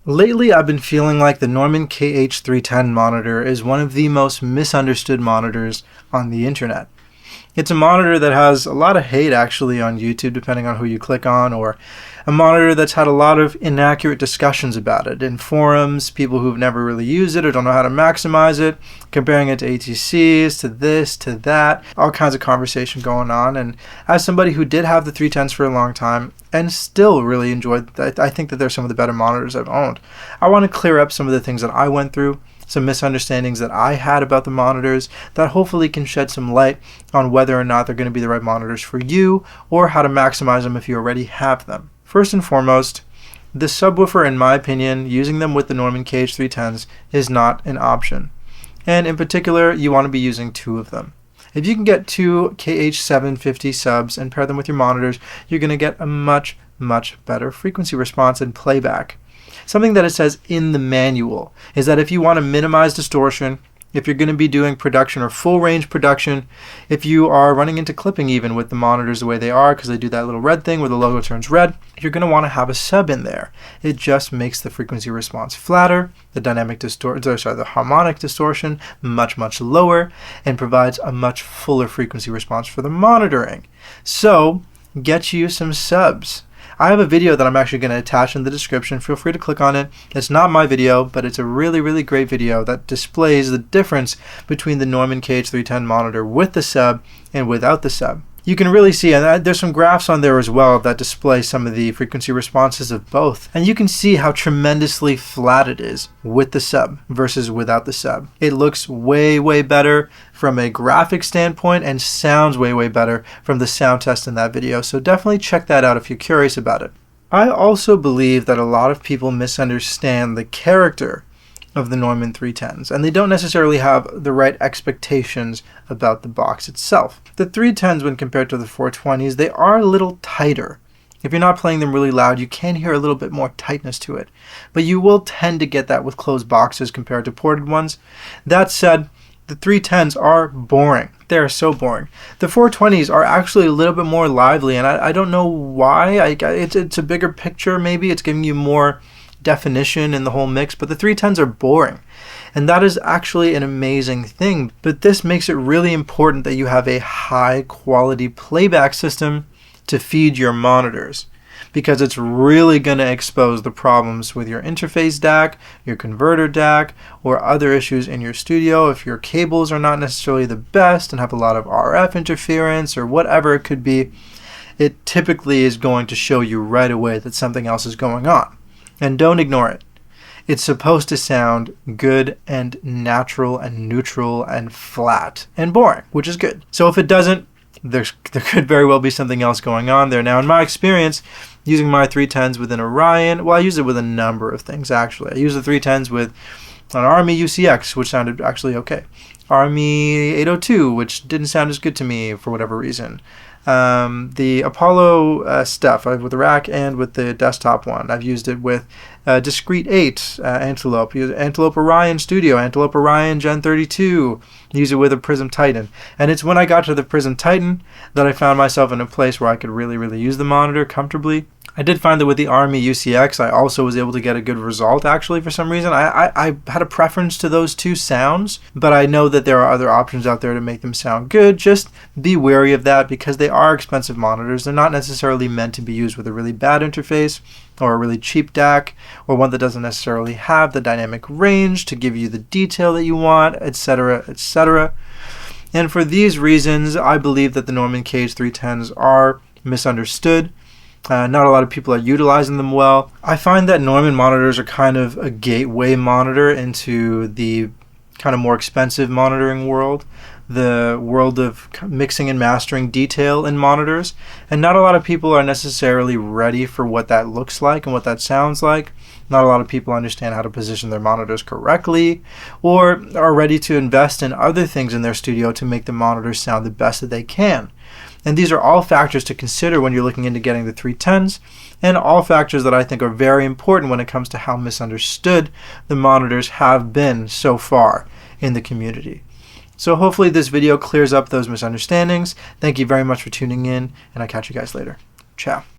Lately, I've been feeling like the Neumann KH310 monitor is one of the most misunderstood monitors on the internet. It's a monitor that has a lot of hate actually on YouTube, depending on who you click on, or a monitor that's had a lot of inaccurate discussions about it in forums, people who've never really used it or don't know how to maximize it, comparing it to ATCs, to this, to that, all kinds of conversation going on. And as somebody who did have the 310s for a long time and still really enjoyed, I think that they're some of the better monitors I've owned. I want to clear up some of the things that I went through, some misunderstandings that I had about the monitors that hopefully can shed some light on whether or not they're going to be the right monitors for you or how to maximize them if you already have them. First and foremost, the subwoofer, in my opinion, using them with the Neumann KH310s is not an option. And in particular, you want to be using two of them. If you can get two KH750 subs and pair them with your monitors, you're going to get a much better frequency response and playback. Something that it says in the manual is that if you want to minimize distortion, if you're going to be doing production or full range production, if you are running into clipping even with the monitors the way they are, because they do that little red thing where the logo turns red, you're going to want to have a sub in there. It just makes the frequency response flatter, the harmonic distortion much lower, and provides a much fuller frequency response for the monitoring. So get you some subs. I have a video that I'm actually going to attach in the description. Feel free to click on it. It's not my video, but it's a really great video that displays the difference between the Neumann KH310 monitor with the sub and without the sub. You can really see, and there's some graphs on there as well that display some of the frequency responses of both. And you can see how tremendously flat it is with the sub versus without the sub. It looks way better from a graphic standpoint and sounds way better from the sound test in that video. So definitely check that out if you're curious about it. I also believe that a lot of people misunderstand the character of the Neumann 310s, and they don't necessarily have the right expectations about the box itself. The 310s, when compared to the 420s, they are a little tighter. If you're not playing them really loud, you can hear a little bit more tightness to it, but you will tend to get that with closed boxes compared to ported ones. That said, the 310s are boring. They are so boring. The 420s are actually a little bit more lively, and I don't know why. It's a bigger picture maybe. It's giving you more definition in the whole mix, but the 310s are boring. And that is actually an amazing thing. But this makes it really important that you have a high quality playback system to feed your monitors, because it's really going to expose the problems with your interface DAC, your converter DAC, or other issues in your studio. If your cables are not necessarily the best and have a lot of RF interference or whatever it could be, it typically is going to show you right away that something else is going on. And don't ignore it. It's supposed to sound good and natural and neutral and flat and boring, which is good. So if it doesn't, there could very well be something else going on there. Now, in my experience, using my 310s with an Orion, well, I use it with a number of things actually. I use the 310s with an Army UCX, which sounded actually okay. Army 802, which didn't sound as good to me for whatever reason. The Apollo stuff with the rack and with the desktop one. I've used it with Discrete 8, Antelope, Antelope Orion Studio, Antelope Orion Gen 32, use it with a Prism Titan. And it's when I got to the Prism Titan that I found myself in a place where I could really use the monitor comfortably. I did find that with the Army UCX, I also was able to get a good result actually for some reason. I had a preference to those two sounds, but I know that there are other options out there to make them sound good. Just be wary of that because they are expensive monitors. They're not necessarily meant to be used with a really bad interface or a really cheap DAC or one that doesn't necessarily have the dynamic range to give you the detail that you want, etc., etc. And for these reasons, I believe that the Neumann KH310s are misunderstood. Not a lot of people are utilizing them well. I find that Neumann monitors are kind of a gateway monitor into the kind of more expensive monitoring world, the world of mixing and mastering detail in monitors, and not a lot of people are necessarily ready for what that looks like and what that sounds like. Not a lot of people understand how to position their monitors correctly or are ready to invest in other things in their studio to make the monitors sound the best that they can. And these are all factors to consider when you're looking into getting the 310s, and all factors that I think are very important when it comes to how misunderstood the monitors have been so far in the community. So hopefully this video clears up those misunderstandings. Thank you very much for tuning in, and I'll catch you guys later. Ciao.